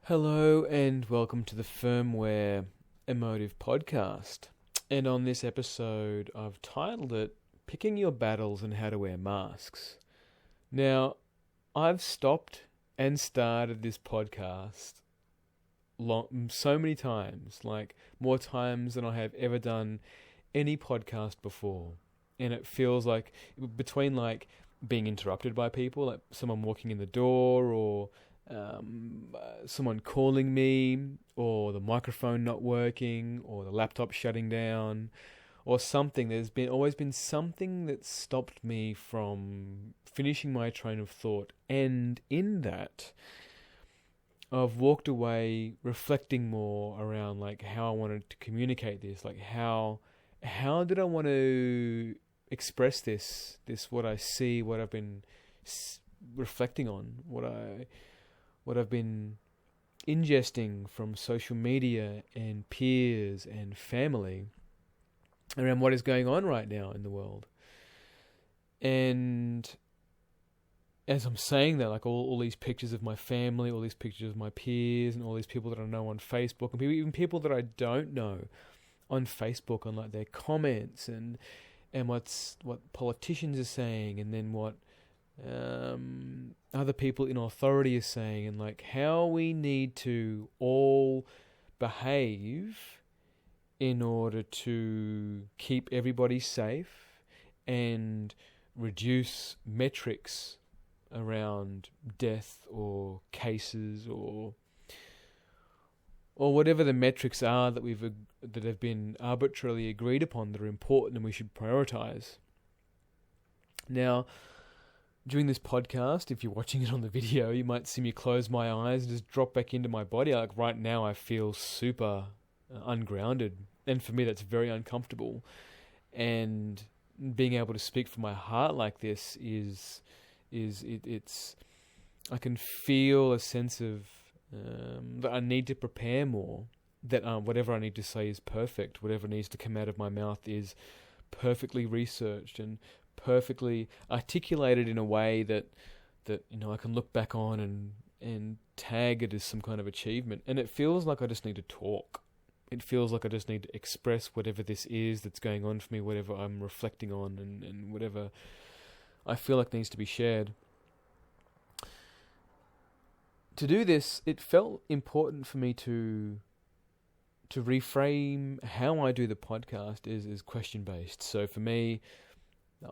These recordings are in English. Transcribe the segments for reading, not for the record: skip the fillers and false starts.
Hello and welcome to the Firmware Emotive Podcast. And on this episode, I've titled it Picking Your Battles and How to Wear Masks. Now, I've stopped and started this podcast so many times, like more times than I have ever done any podcast before. And it feels like between like being interrupted by people, like someone walking in the door or someone calling me, or the microphone not working, or the laptop shutting down, or something. There's always been something that stopped me from finishing my train of thought, and in that, I've walked away reflecting more around like how I wanted to communicate this, like how did I want to express this what I see, what I've been reflecting on, what I've been ingesting from social media and peers and family around what is going on right now in the world. And as I'm saying that, like all these pictures of my family, all these pictures of my peers, and all these people that I know on Facebook, and even people that I don't know on Facebook, on like their comments and what politicians are saying, and then what other people in authority are saying, and like how we need to all behave in order to keep everybody safe and reduce metrics around death or cases or whatever the metrics are that have been arbitrarily agreed upon that are important and we should prioritize. Now, during this podcast, if you're watching it on the video, you might see me close my eyes and just drop back into my body. Like right now, I feel super ungrounded, and for me, that's very uncomfortable. And being able to speak from my heart like this it's I can feel a sense of that I need to prepare more. That whatever I need to say is perfect. Whatever needs to come out of my mouth is perfectly researched and perfectly articulated in a way that I can look back on and tag it as some kind of achievement. And it feels like I just need to talk. It feels like I just need to express whatever this is that's going on for me, whatever I'm reflecting on, and whatever I feel like needs to be shared. To do this, it felt important for me to reframe how I do the podcast is question based. So for me,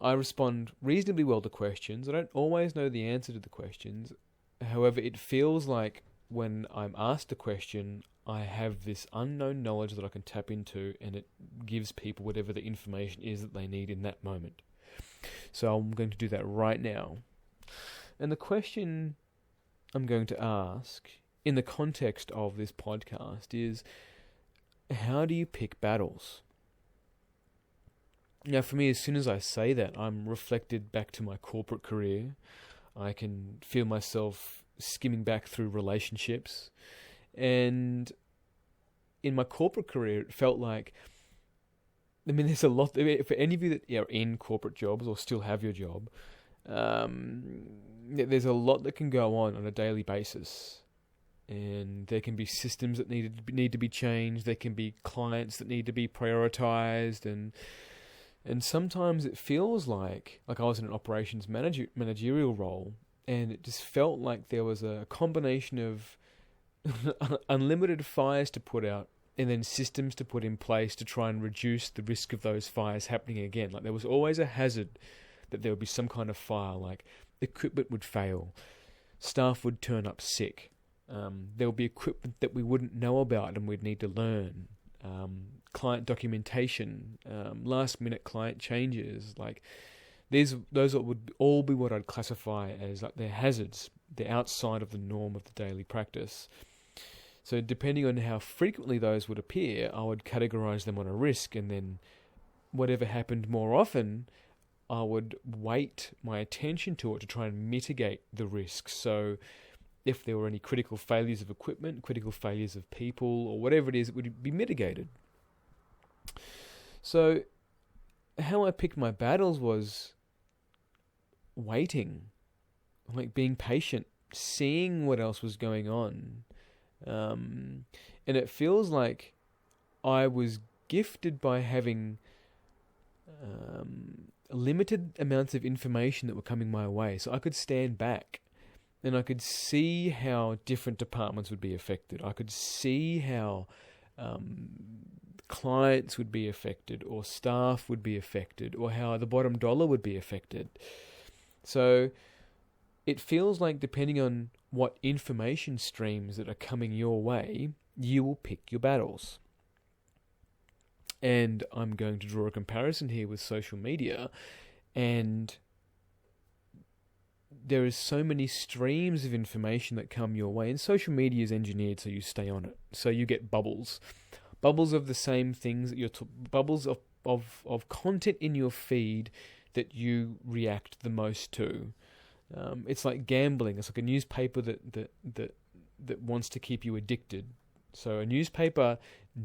I respond reasonably well to questions. I don't always know the answer to the questions. However, it feels like when I'm asked a question, I have this unknown knowledge that I can tap into, and it gives people whatever the information is that they need in that moment. So I'm going to do that right now. And the question I'm going to ask in the context of this podcast is, how do you pick battles? Now, for me, as soon as I say that, I'm reflected back to my corporate career. I can feel myself skimming back through relationships. And in my corporate career, it felt like, there's a lot, for any of you that are in corporate jobs or still have your job, there's a lot that can go on a daily basis. And there can be systems that need to be changed. There can be clients that need to be prioritized, and sometimes it feels like I was in an operations managerial role, and it just felt like there was a combination of unlimited fires to put out, and then systems to put in place to try and reduce the risk of those fires happening again. Like there was always a hazard that there would be some kind of fire, like equipment would fail, staff would turn up sick, there would be equipment that we wouldn't know about and we'd need to learn. Client documentation, last minute client changes, like those would all be what I'd classify as like they're hazards. They're outside of the norm of the daily practice. So depending on how frequently those would appear, I would categorize them on a risk, and then whatever happened more often, I would weight my attention to it to try and mitigate the risk. So if there were any critical failures of equipment, critical failures of people, or whatever it is, it would be mitigated. So how I picked my battles was waiting, like being patient, seeing what else was going on, And it feels like I was gifted by having limited amounts of information that were coming my way. So I could stand back and I could see how different departments would be affected. I could see how clients would be affected, or staff would be affected, or how the bottom dollar would be affected. So it feels like, depending on what information streams that are coming your way, you will pick your battles. And I'm going to draw a comparison here with social media, and there is so many streams of information that come your way, and social media is engineered so you stay on it. So you get bubbles of the same things that bubbles of content in your feed that you react the most to. It's like gambling. It's like a newspaper that wants to keep you addicted. So a newspaper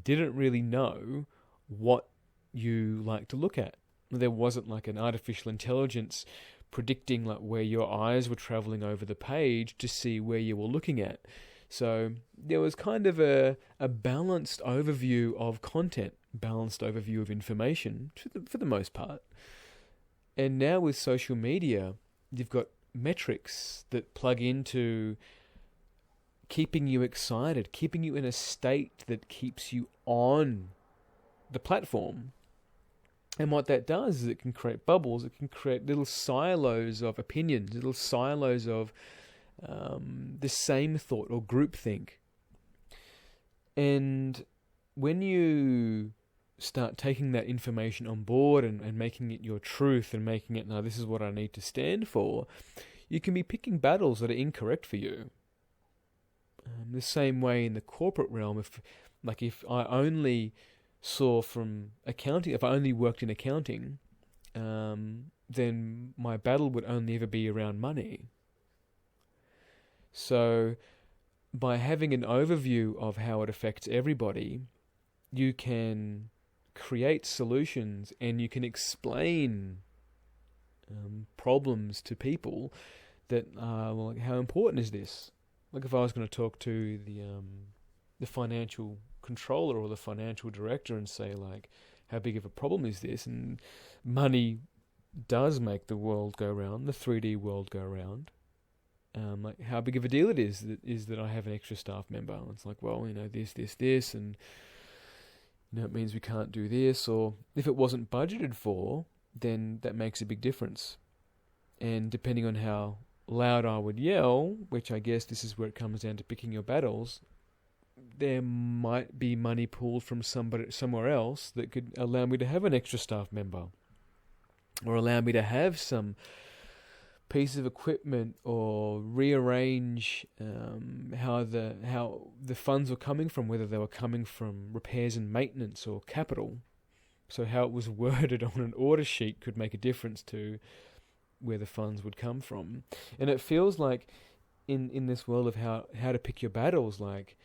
didn't really know what you like to look at. There wasn't like an artificial intelligence predicting like where your eyes were traveling over the page to see where you were looking at. So there was kind of a balanced overview of content, balanced overview of information for the most part. And now with social media, you've got metrics that plug into keeping you excited, keeping you in a state that keeps you on the platform. And what that does is it can create bubbles, it can create little silos of opinions, little silos of the same thought or groupthink. And when you start taking that information on board and making it your truth and making it, no, this is what I need to stand for, you can be picking battles that are incorrect for you. The same way in the corporate realm, if I only saw from accounting, if I only worked in accounting, then my battle would only ever be around money. So by having an overview of how it affects everybody, you can create solutions and you can explain problems to people that are, well, like, how important is this? Like if I was going to talk to the financial controller or the financial director and say, like, how big of a problem is this? And money does make the world go round, the 3D world go round. Like how big of a deal it is that I have an extra staff member. It's like, well, this, and it means we can't do this. Or if it wasn't budgeted for, then that makes a big difference. And depending on how loud I would yell, which I guess this is where it comes down to picking your battles, there might be money pulled from somewhere else that could allow me to have an extra staff member, or allow me to have some piece of equipment, or rearrange how the funds were coming from, whether they were coming from repairs and maintenance or capital. So how it was worded on an order sheet could make a difference to where the funds would come from. And it feels like in this world of how to pick your battles, like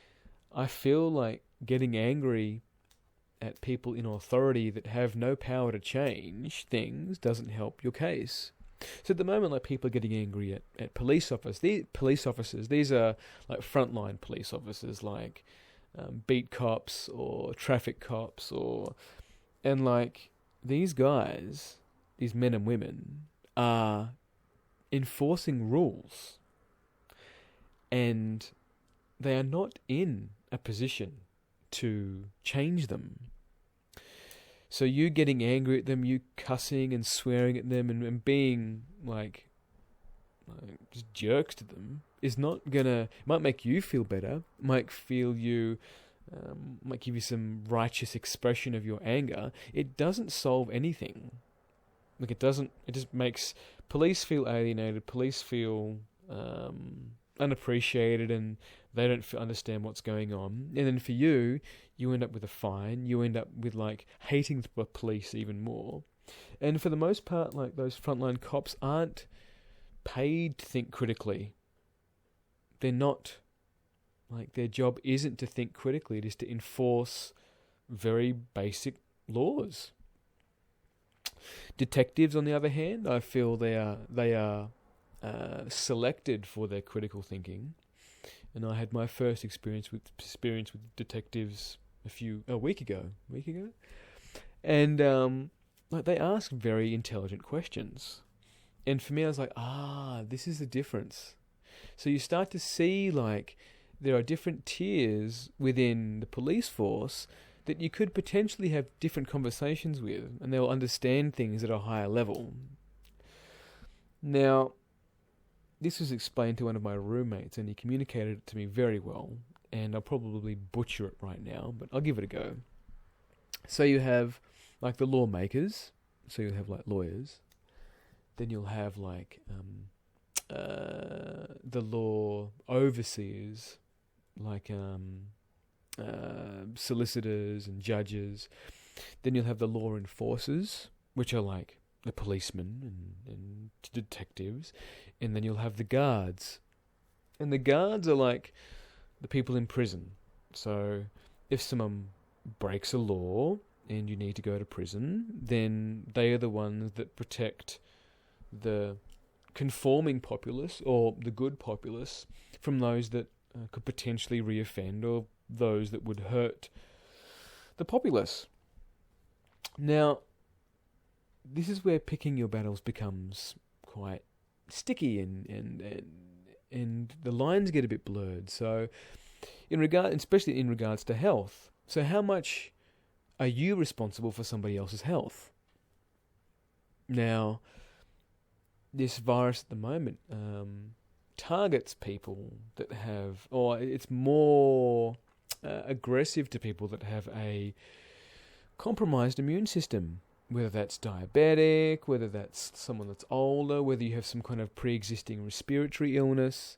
I feel like getting angry at people in authority that have no power to change things doesn't help your case. So at the moment, like, people are getting angry at police officers. These are like frontline police officers, like beat cops or traffic cops, and like these guys, these men and women, are enforcing rules, and they are not in a position to change them. So you getting angry at them, you cussing and swearing at them and being like just jerks to them is not gonna, it might make you feel better, might give you some righteous expression of your anger. It doesn't solve anything. Like it just makes police feel alienated, police feel unappreciated, and they don't understand what's going on. And then for you, you end up with a fine. You end up with like hating the police even more. And for the most part, like those frontline cops aren't paid to think critically. They're not, like, their job isn't to think critically. It is to enforce very basic laws. Detectives, on the other hand, I feel they are selected for their critical thinking. and I had my first experience with detectives a week ago, and like they ask very intelligent questions, and for me, I was like, this is the difference. So you start to see like there are different tiers within the police force that you could potentially have different conversations with, and they'll understand things at a higher level. Now, this was explained to one of my roommates, and he communicated it to me very well, and I'll probably butcher it right now, but I'll give it a go. So you have, like, the lawmakers, so you'll have, like, lawyers, then you'll have, like, the law overseers, like, solicitors and judges. Then you'll have the law enforcers, which are like the policemen and detectives. And then you'll have the guards. And the guards are like the people in prison. So if someone breaks a law and you need to go to prison, then they are the ones that protect the conforming populace or the good populace from those that could potentially reoffend or those that would hurt the populace. Now, this is where picking your battles becomes quite sticky and the lines get a bit blurred. So, especially in regards to health. So, how much are you responsible for somebody else's health? Now, this virus at the moment targets people that have, or it's more aggressive to people that have a compromised immune system, whether that's diabetic, whether that's someone that's older, whether you have some kind of pre-existing respiratory illness.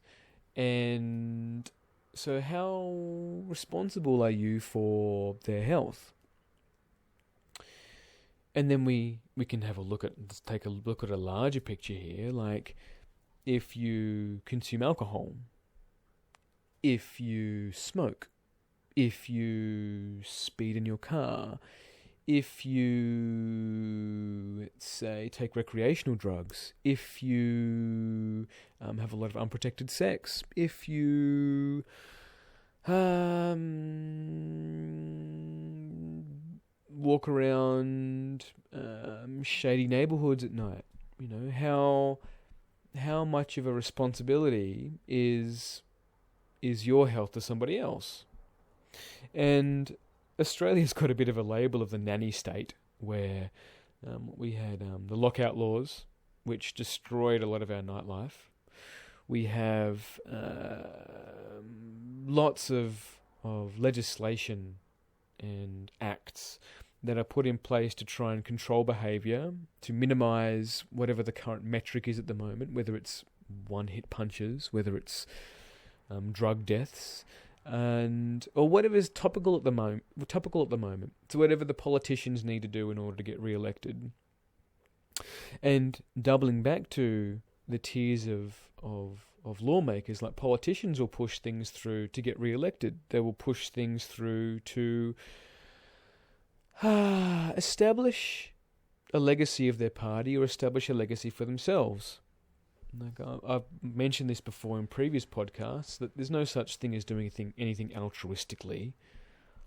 And so how responsible are you for their health? And then we can take a look at a larger picture here, like if you consume alcohol, if you smoke, if you speed in your car, if you, let's say, take recreational drugs, if you have a lot of unprotected sex, if you walk around shady neighborhoods at night, how much of a responsibility is your health to somebody else? And Australia's got a bit of a label of the nanny state, where we had the lockout laws, which destroyed a lot of our nightlife. We have lots of legislation and acts that are put in place to try and control behaviour, to minimise whatever the current metric is at the moment, whether it's one-hit punches, whether it's drug deaths, or whatever is topical at the moment. So whatever the politicians need to do in order to get re-elected. And doubling back to the tiers of lawmakers, like politicians will push things through to get re-elected. They will push things through to establish a legacy of their party or establish a legacy for themselves. Like I've mentioned this before in previous podcasts, that there's no such thing as doing anything altruistically.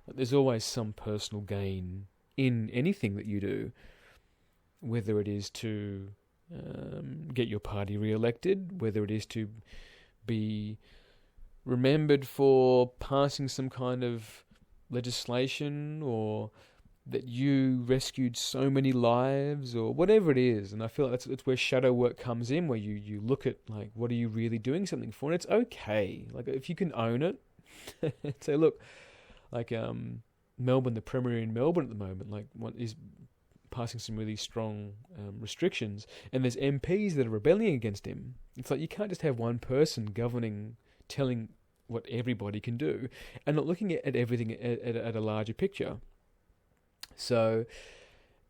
There's always some personal gain in anything that you do, whether it is to get your party re-elected, whether it is to be remembered for passing some kind of legislation, or that you rescued so many lives, or whatever it is. And I feel like that's where shadow work comes in, where you look at, like, what are you really doing something for? And it's okay. Like, if you can own it, say, look, like Melbourne, the Premier in Melbourne at the moment, like, what is passing some really strong restrictions, and there's MPs that are rebelling against him. It's like, you can't just have one person governing, telling what everybody can do, and not looking at everything at a larger picture. So,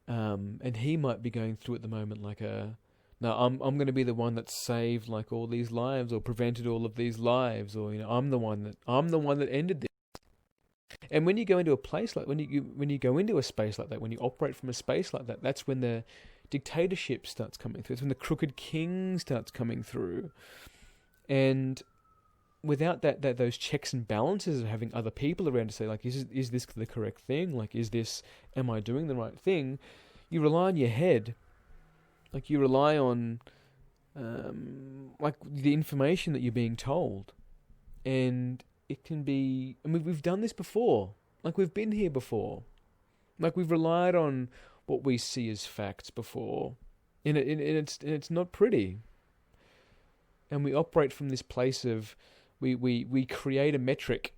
and he might be going through at the moment like I'm going to be the one that saved like all these lives, or prevented all of these lives, or I'm the one that ended this. And when you go into a place like when you go into a space like that, when you operate from a space like that, that's when the dictatorship starts coming through. It's when the crooked king starts coming through, and without those checks and balances of having other people around to say, like, is this the correct thing? Like, am I doing the right thing? You rely on your head. Like, you rely on, like, the information that you're being told. And it can be, I mean, we've done this before. Like, we've been here before. Like, we've relied on what we see as facts before. And it's not pretty. And we operate from this place of, we create a metric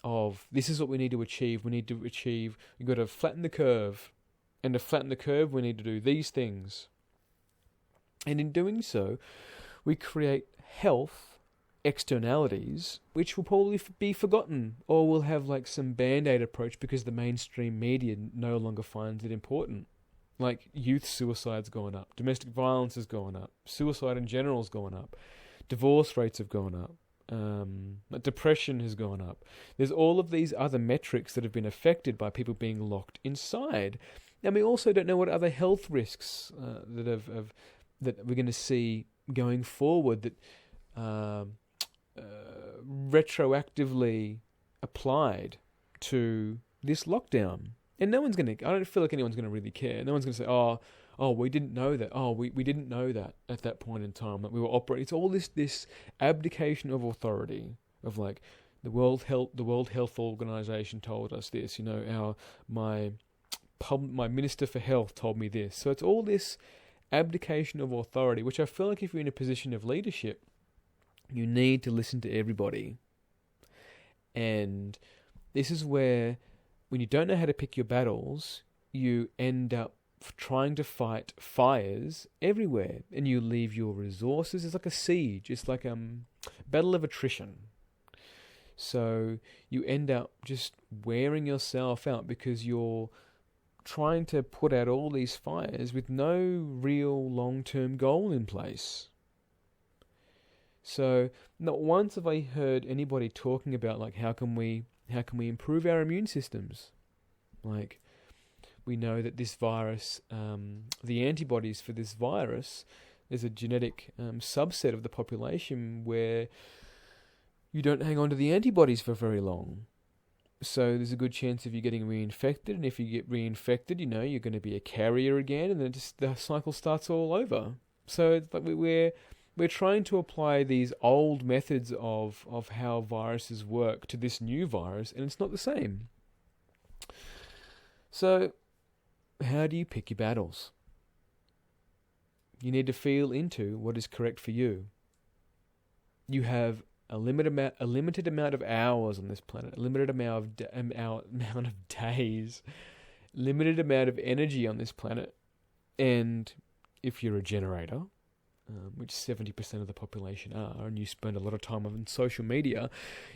of, this is what we need to achieve. We've got to flatten the curve. And to flatten the curve, we need to do these things. And in doing so, we create health externalities, which will probably be forgotten, or will have like some band-aid approach because the mainstream media no longer finds it important. Like, youth suicide's gone up, domestic violence has gone up, suicide in general has gone up, divorce rates have gone up, depression has gone up. There's all of these other metrics that have been affected by people being locked inside. And we also don't know what other health risks that we're going to see going forward that retroactively applied to this lockdown. And no one's going to, I don't feel like anyone's going to really care. No one's going to say, oh, we didn't know that. Oh, we didn't know that at that point in time. Like, we were operating. It's all this abdication of authority of, like, the World Health Organization told us this. You know, my Minister for Health told me this. So it's all this abdication of authority, which I feel like if you're in a position of leadership, you need to listen to everybody. And this is where, when you don't know how to pick your battles, you end up trying to fight fires everywhere, and you leave your resources. It's like a siege. It's like a battle of attrition. So you end up just wearing yourself out because you're trying to put out all these fires with no real long-term goal in place. So not once have I heard anybody talking about, like, how can we improve our immune systems? Like, we know that this virus, the antibodies for this virus, there's a genetic subset of the population where you don't hang on to the antibodies for very long. So there's a good chance of you getting reinfected, and if you get reinfected, you know, you're going to be a carrier again, and then the cycle starts all over. So it's like we're trying to apply these old methods of how viruses work to this new virus, and it's not the same. So, how do you pick your battles? You need to feel into what is correct for you. You have a limited amount of hours on this planet, a limited amount of days, limited amount of energy on this planet, and if you're a generator, which 70% of the population are, and you spend a lot of time on social media,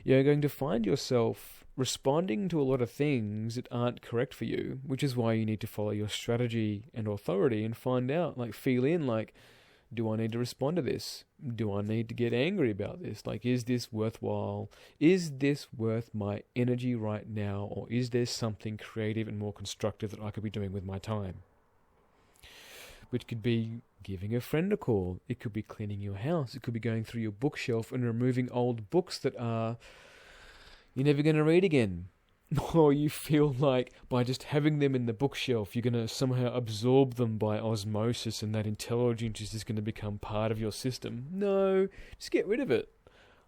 you're going to find yourself responding to a lot of things that aren't correct for you, which is why you need to follow your strategy and authority and find out, like, feel in, like, do I need to respond to this? Do I need to get angry about this? Like, is this worthwhile? Is this worth my energy right now? Or is there something creative and more constructive that I could be doing with my time? Which could be giving a friend a call. It could be cleaning your house. It could be going through your bookshelf and removing old books that you're never going to read again. Or you feel like by just having them in the bookshelf, you're going to somehow absorb them by osmosis, and that intelligence is just going to become part of your system. No, just get rid of it.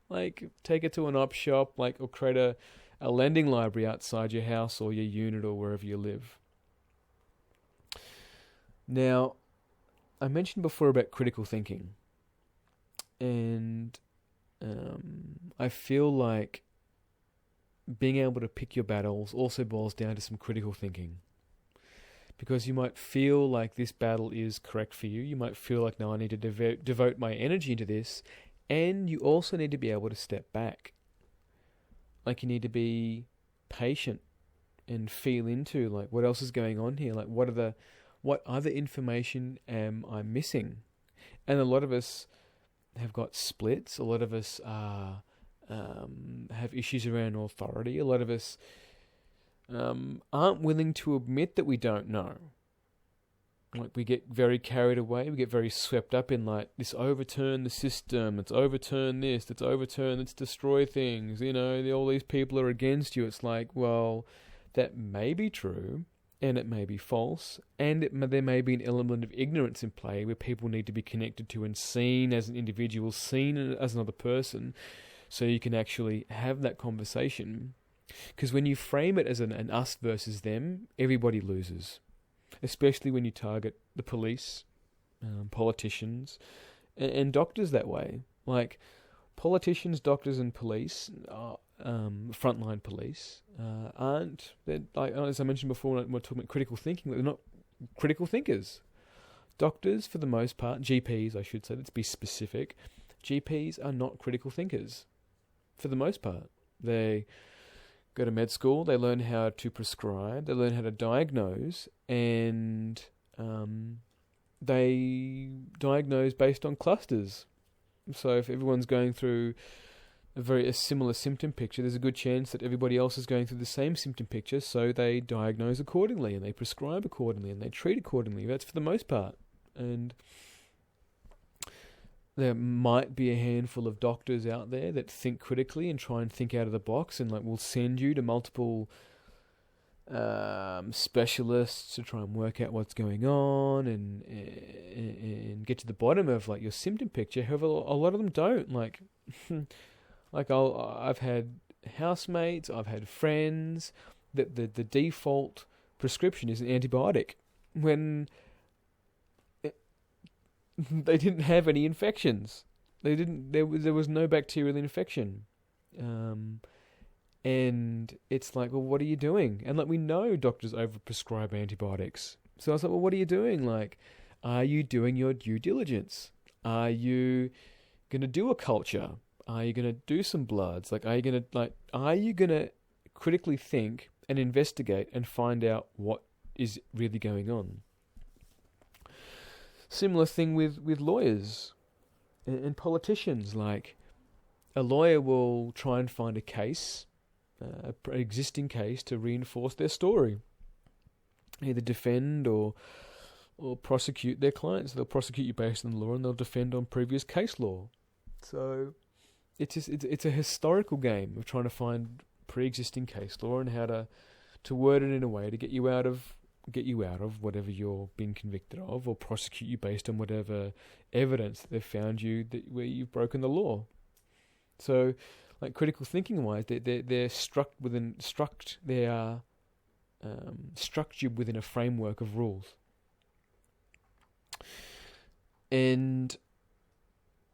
Like, take it to an op shop, like, or create a lending library outside your house or your unit or wherever you live. Now, I mentioned before about critical thinking, and I feel like being able to pick your battles also boils down to some critical thinking. Because you might feel like this battle is correct for you. You might feel like, no, I need to devote my energy into this. And you also need to be able to step back. Like, you need to be patient and feel into, like, what else is going on here? Like, what other information am I missing? And a lot of us have got splits. A lot of us have issues around authority. A lot of us aren't willing to admit that we don't know. Like, we get very carried away. We get very swept up in, like, this overturn the system. Let's overturn this. Let's overturn. Let's destroy things. All these people are against you. It's like, well, that may be true, and it may be false, and there may be an element of ignorance in play where people need to be connected to and seen as an individual, seen as another person, so you can actually have that conversation. Because when you frame it as an us versus them, everybody loses. Especially when you target the police, politicians, and doctors that way. Like, politicians, doctors, and police, frontline police, aren't, like, as I mentioned before when we're talking about critical thinking, they're not critical thinkers. Doctors, for the most part, GPs, I should say, let's be specific, GPs are not critical thinkers, for the most part. They go to med school, they learn how to prescribe, they learn how to diagnose, and they diagnose based on clusters. So if everyone's going through a similar symptom picture, there's a good chance that everybody else is going through the same symptom picture, so they diagnose accordingly, and they prescribe accordingly, and they treat accordingly. That's for the most part. And there might be a handful of doctors out there that think critically and try and think out of the box, and like will send you to multiple specialists to try and work out what's going on and get to the bottom of like your symptom picture. However, a lot of them don't. Like, I've had housemates, I've had friends that the default prescription is an antibiotic when they didn't have any infections. There was no bacterial infection. And it's like, well, what are you doing? And like, we know doctors overprescribe antibiotics. So I was like, well, what are you doing? Like, are you doing your due diligence? Are you going to do a culture? Are you going to do some bloods? Like, are you going to critically think and investigate and find out what is really going on? Similar thing with lawyers and politicians. Like, a lawyer will try and find a case, an existing case, to reinforce their story. Either defend or prosecute their clients. They'll prosecute you based on the law, and they'll defend on previous case law. So it's a historical game of trying to find pre-existing case law and how to word it in a way to get you out of whatever you're being convicted of, or prosecute you based on whatever evidence that they've found you where you've broken the law. So, like, critical thinking wise, they're structured within a framework of rules. And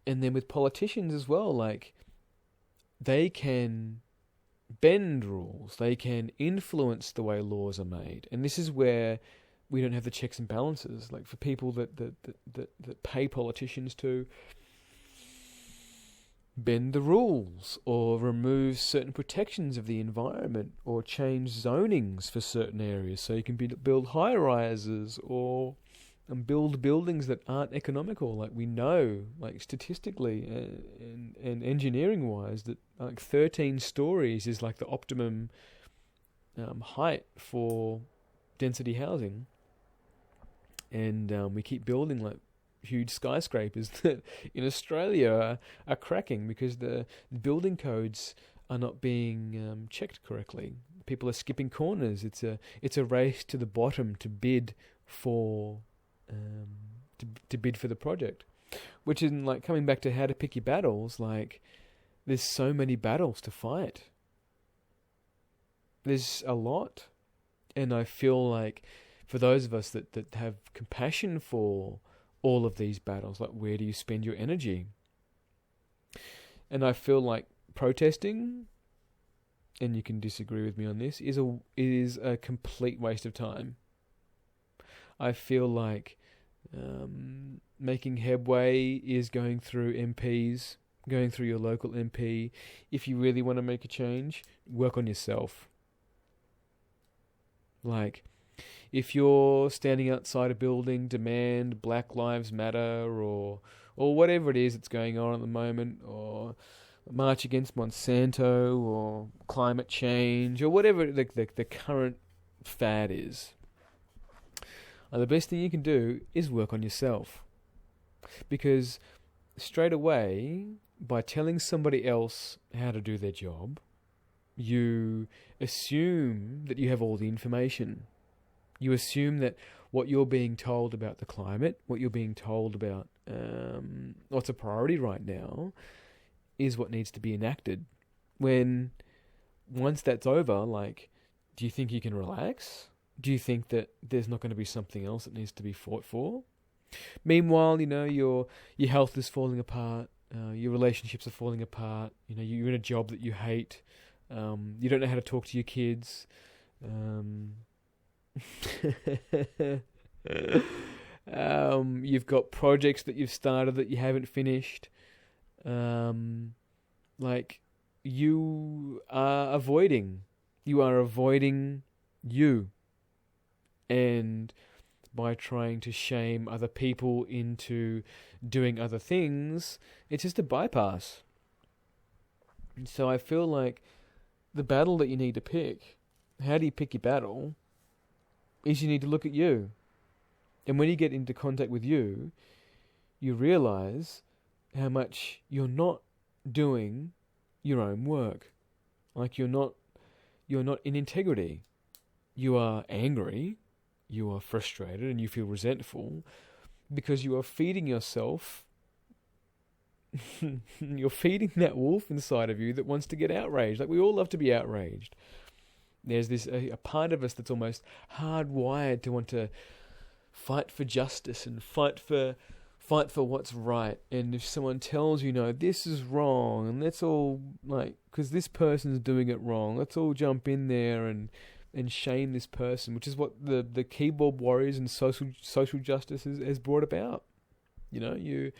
then with politicians as well, like, they can bend rules, they can influence the way laws are made, and this is where we don't have the checks and balances. Like, for people that pay politicians to bend the rules or remove certain protections of the environment or change zonings for certain areas so you can build high-rises or build buildings that aren't economical. Like, we know, like, statistically and engineering-wise, that like 13 stories is like the optimum height for density housing. And we keep building like huge skyscrapers that in Australia are cracking because the building codes are not being checked correctly. People are skipping corners. It's a race to the bottom to bid for the project, which is like coming back to how to pick your battles. Like, there's so many battles to fight. There's a lot, and I feel like for those of us that have compassion for all of these battles, like, where do you spend your energy? And I feel like protesting, and you can disagree with me on this, is a complete waste of time. I feel like making headway is going through MPs, going through your local MP. If you really want to make a change, work on yourself. Like, if you're standing outside a building, demand Black Lives Matter or whatever it is that's going on at the moment, or march against Monsanto or climate change or whatever the current fad is, And the best thing you can do is work on yourself. Because straight away, by telling somebody else how to do their job, you assume that you have all the information. You assume that what you're being told about the climate, what you're being told about what's a priority right now, is what needs to be enacted. When once that's over, like, do you think you can relax? Do you think that there's not going to be something else that needs to be fought for? Meanwhile, your health is falling apart, your relationships are falling apart. You're in a job that you hate. You don't know how to talk to your kids. You've got projects that you've started that you haven't finished. You are avoiding you, and by trying to shame other people into doing other things, it's just a bypass. So I feel like the battle that you need to pick, how do you pick your battle, is you need to look at you. And when you get into contact with you, you realize how much you're not doing your own work. Like you're not in integrity. You are angry, you are frustrated, and you feel resentful because you are feeding yourself. You're feeding that wolf inside of you that wants to get outraged. Like, we all love to be outraged. There's this a part of us that's almost hardwired to want to fight for justice and fight for what's right. And if someone tells you, no, this is wrong, and let's all, like, because this person's doing it wrong, let's all jump in there and shame this person, which is what the keyboard warriors and social justice has brought about. You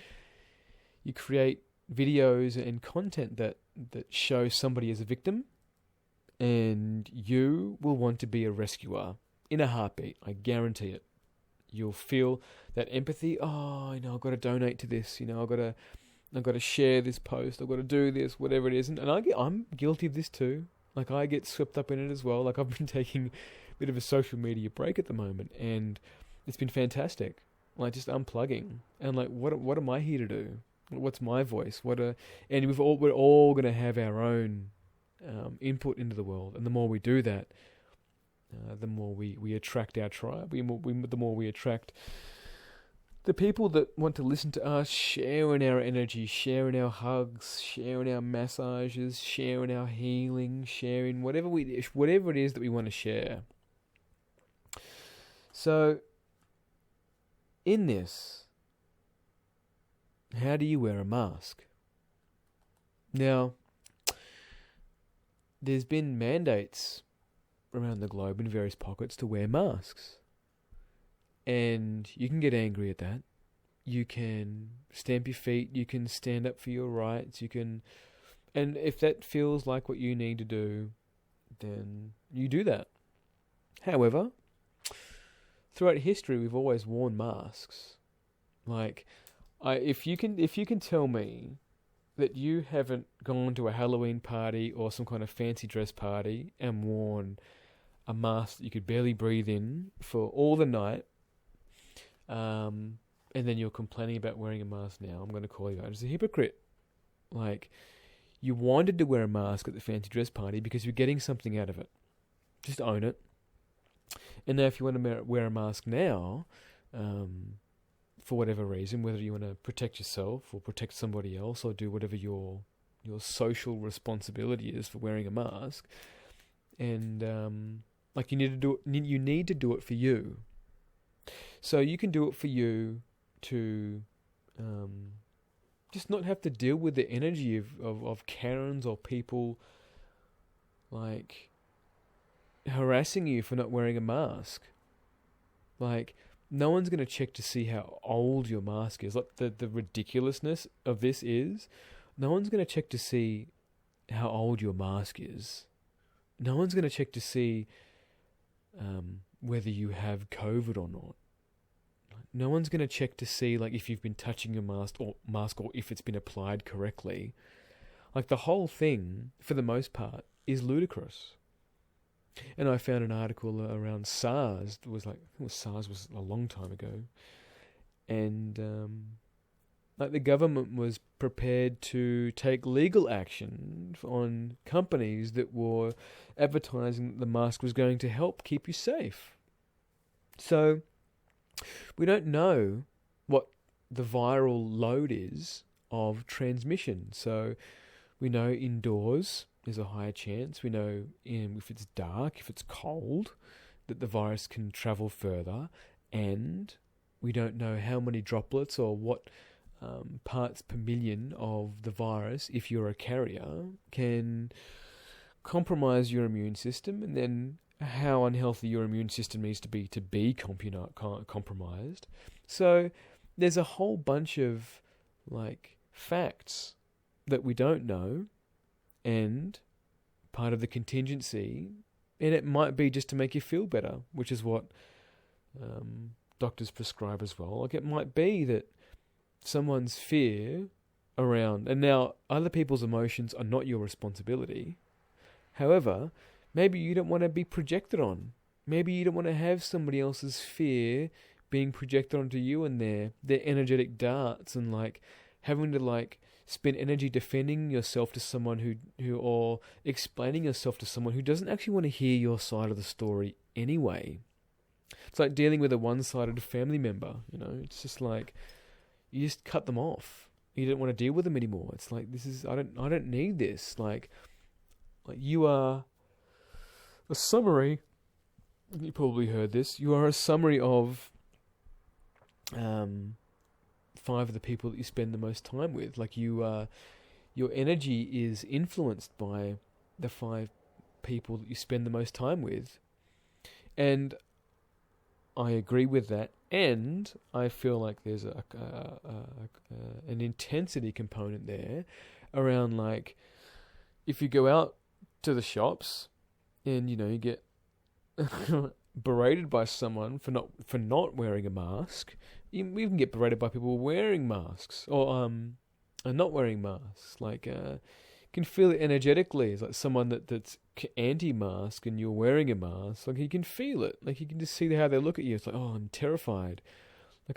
create videos and content that show somebody as a victim, and you will want to be a rescuer in a heartbeat. I guarantee it. You'll feel that empathy. Oh, I've got to donate to this. I've got to share this post. I've got to do this, whatever it is. And I'm guilty of this too. Like, I get swept up in it as well. Like, I've been taking a bit of a social media break at the moment, and it's been fantastic. Like, just unplugging and like, what am I here to do? What's my voice? And we're all going to have our own input into the world, and the more we do that, the more we attract our tribe. The more we attract the people that want to listen to us, sharing our energy, sharing our hugs, sharing our massages, sharing our healing, sharing whatever it is that we want to share. So, in this, how do you wear a mask? Now, there's been mandates around the globe in various pockets to wear masks. And you can get angry at that. You can stamp your feet. You can stand up for your rights. And if that feels like what you need to do, then you do that. However, throughout history, we've always worn masks. Like, if you can tell me that you haven't gone to a Halloween party or some kind of fancy dress party and worn a mask that you could barely breathe in for all the night, and then you're complaining about wearing a mask now, I'm going to call you out as a hypocrite. Like, you wanted to wear a mask at the fancy dress party because you're getting something out of it. Just own it. And now if you want to wear a mask now, for whatever reason, whether you want to protect yourself or protect somebody else or do whatever your social responsibility is for wearing a mask, and you need to do it for you. So you can do it for you to just not have to deal with the energy of Karens or people like harassing you for not wearing a mask. Like, no one's going to check to see how old your mask is. Like, the ridiculousness of this is, no one's going to check to see how old your mask is. No one's going to check to see whether you have COVID or not. No one's going to check to see, like, if you've been touching your mask or if it's been applied correctly. Like, the whole thing, for the most part, is ludicrous. And I found an article around SARS. SARS was a long time ago, and like the government was prepared to take legal action on companies that were advertising that the mask was going to help keep you safe. So we don't know what the viral load is of transmission. So we know indoors there's a higher chance. We know if it's dark, if it's cold, that the virus can travel further. And we don't know how many droplets or what parts per million of the virus, if you're a carrier, can compromise your immune system, and then how unhealthy your immune system needs to be compromised. So there's a whole bunch of facts that we don't know, and part of the contingency, and it might be just to make you feel better, which is what doctors prescribe as well. It might be that someone's fear around, and now other people's emotions are not your responsibility. However, maybe you don't want to be projected on. Maybe you don't want to have somebody else's fear being projected onto you and their energetic darts, and having to spend energy defending yourself to someone who or explaining yourself to someone who doesn't actually want to hear your side of the story anyway. It's like dealing with a one-sided family member, It's just you just cut them off. You don't want to deal with them anymore. It's I don't need this. You are a summary. You probably heard this. You are a summary of 5 of the people that you spend the most time with. Your energy is influenced by the 5 people that you spend the most time with. And I agree with that. And I feel like there's an intensity component there around if you go out to the shops and you get berated by someone for not wearing a mask. You even get berated by people wearing masks or not wearing masks. You can feel it energetically. It's like someone that's anti-mask and you're wearing a mask. You can feel it. You can just see how they look at you. It's oh, I'm terrified.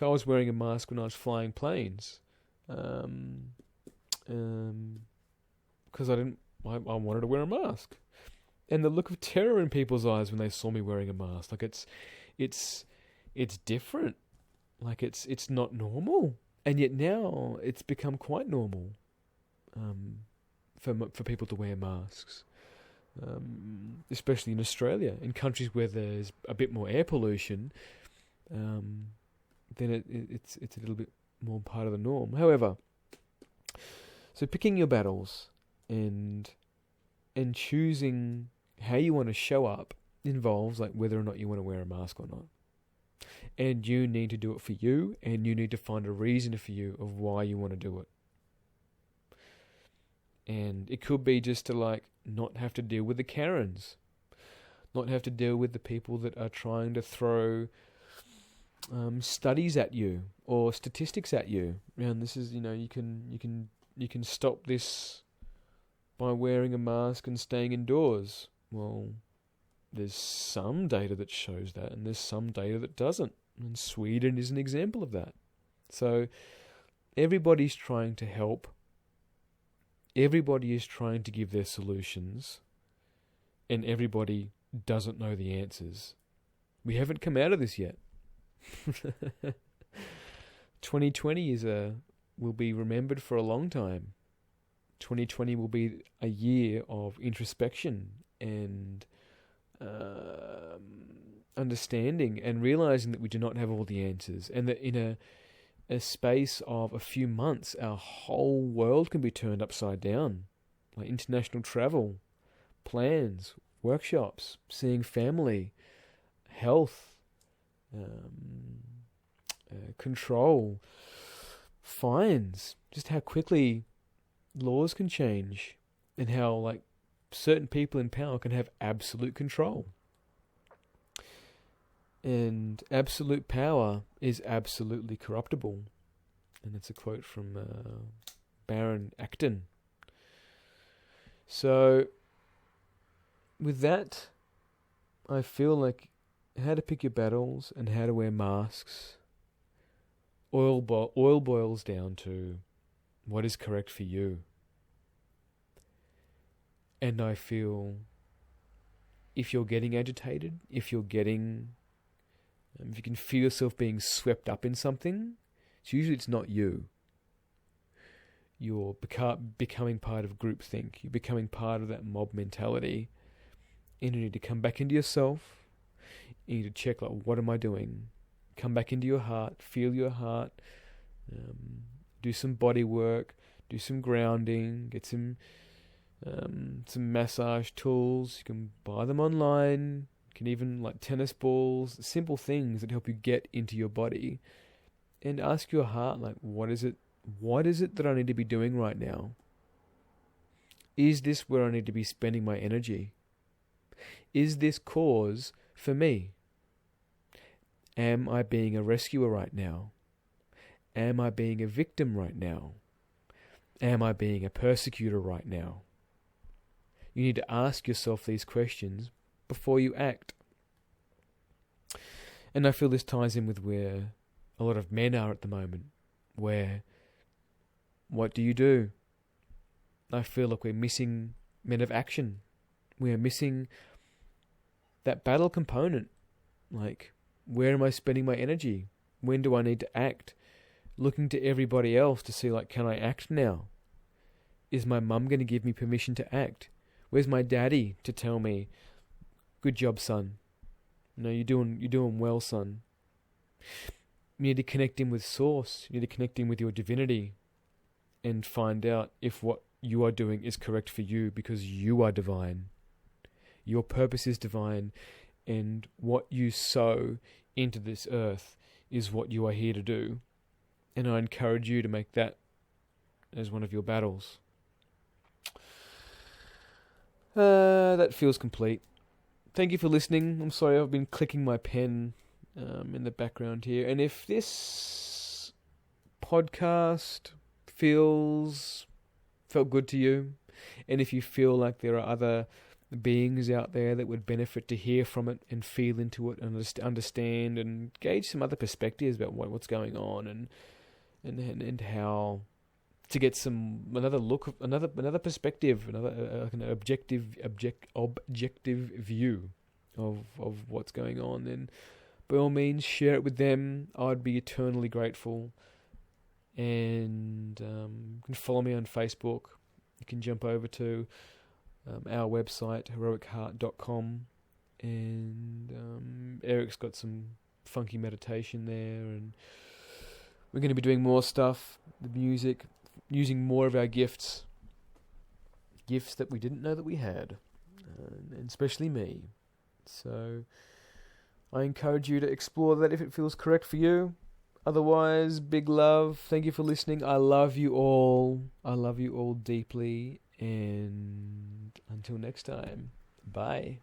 I was wearing a mask when I was flying planes, because I wanted to wear a mask. And the look of terror in people's eyes when they saw me wearing a mask, it's different. It's not normal, and yet now it's become quite normal, for people to wear masks, especially in Australia, in countries where there's a bit more air pollution. Then it's a little bit more part of the norm. However, so picking your battles and choosing how you want to show up involves whether or not you want to wear a mask or not. And you need to do it for you, and you need to find a reason for you of why you want to do it. And it could be just to not have to deal with the Karens, not have to deal with the people that are trying to throw studies at you or statistics at you. And this is, you can stop this by wearing a mask and staying indoors. Well, there's some data that shows that, and there's some data that doesn't. And Sweden is an example of that. So everybody's trying to help. Everybody is trying to give their solutions, and everybody doesn't know the answers. We haven't come out of this yet. 2020 will be remembered for a long time. 2020 will be a year of introspection and understanding and realizing that we do not have all the answers, and that in a space of a few months, our whole world can be turned upside down. International travel, plans, workshops, seeing family, health, control, fines, just how quickly laws can change, and how certain people in power can have absolute control. And absolute power is absolutely corruptible. And it's a quote from Baron Acton. So, with that, I feel like how to pick your battles and how to wear masks oil boils down to what is correct for you. And I feel if you're getting agitated, if you can feel yourself being swept up in something, it's not you. You're becoming part of groupthink. You're becoming part of that mob mentality. And you need to come back into yourself. You need to check, like, what am I doing? Come back into your heart. Feel your heart. Do some body work. Do some grounding. Get some massage tools. You can buy them online. You can even, like, tennis balls. Simple things that help you get into your body. And ask your heart, like, what is it? What is it that I need to be doing right now? Is this where I need to be spending my energy? Is this cause for me? Am I being a rescuer right now? Am I being a victim right now? Am I being a persecutor right now? You need to ask yourself these questions before you act. And I feel this ties in with where a lot of men are at the moment, where what do? I feel like we're missing men of action. We're missing that battle component. Like, where am I spending my energy? When do I need to act? Looking to everybody else to see, like, can I act now? Is my mum going to give me permission to act? Where's my daddy to tell me, good job, son? No, you're doing well, son. You need to connect in with Source. You need to connect in with your divinity and find out if what you are doing is correct for you, because you are divine. Your purpose is divine, and what you sow into this earth is what you are here to do. And I encourage you to make that as one of your battles. That feels complete. Thank you for listening. I'm sorry I've been clicking my pen in the background here. And if this podcast felt good to you, and if you feel like there are other beings out there that would benefit to hear from it and feel into it and understand and gauge some other perspectives about what's going on and how to get another perspective, an objective view of what's going on, then by all means share it with them. I'd be eternally grateful. And you can follow me on Facebook. You can jump over to our website, heroicheart.com, and Eric's got some funky meditation there, and we're going to be doing more stuff, the music, using more of our gifts that we didn't know that we had, and especially me. So I encourage you to explore that if it feels correct for you. Otherwise, big love. Thank you for listening. I love you all. I love you all deeply. And until next time, bye.